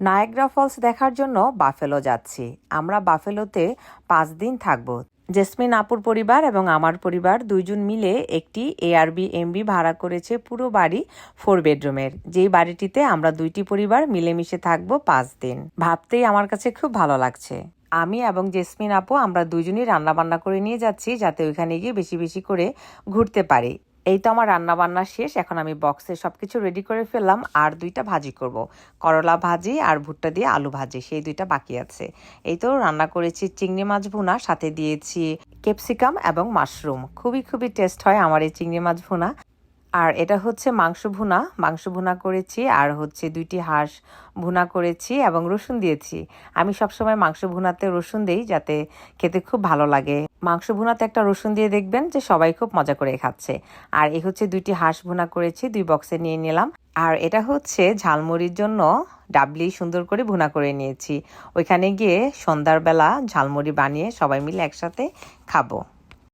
Niagara Falls দেখার জন্য buffalo যাচ্ছি। আমরা বাফেলোতে 5 দিন থাকব। জেসমিন আপুর পরিবার এবং আমার পরিবার দুইজন মিলে একটি এয়ারবিএনবি ভাড়া করেছে, পুরো বাড়ি 4 বেডরুমের, যেই বাড়িটিতে আমরা দুইটি পরিবার মিলেমিশে থাকবো 5 দিন। ভাবতেই আমার কাছে খুব ভালো লাগছে। আমি এবং জেসমিন আপু আমরা দুইজনই রান্নাবান্না করে নিয়ে যাচ্ছি, যাতে ওইখানে গিয়ে বেশি বেশি করে ঘুরতে পারি। এই তো আমার রান্না বান্না শেষ। এখন আমি বক্সে সবকিছু রেডি করে ফেললাম। আর 2টা ভাজি করব, করলা ভাজি আর ভুট্টা দিয়ে আলু ভাজি, সেই 2টা বাকি আছে। এই তো রান্না করেছি চিংড়ি মাছ ভুনা, সাথে দিয়েছি ক্যাপসিকাম এবং মাশরুম। খুবই খুবই টেস্ট হয় আমার এই চিংড়ি মাছ ভুনা। আর এটা হচ্ছে মাংস ভুনা করেছি, আর হচ্ছে 2টি হাঁস ভুনা করেছি এবং রসুন দিয়েছি। আমি সবসময় মাংস ভুনাতে রসুন দেই, যাতে খেতে খুব ভালো লাগে। মাংস ভুনাতে একটা রসুন দিয়ে দেখবেন যে সবাই খুব মজা করে খাচ্ছে। আর এই হচ্ছে 2টি হাঁস ভুনা করেছি, 2 বক্সে নিয়ে নিলাম। আর এটা হচ্ছে ঝালমুড়ির জন্য ডাবলি সুন্দর করে ভুনা করে নিয়েছি। ওইখানে গিয়ে সন্ধ্যার বেলা ঝালমুড়ি বানিয়ে সবাই মিলে একসাথে খাবো।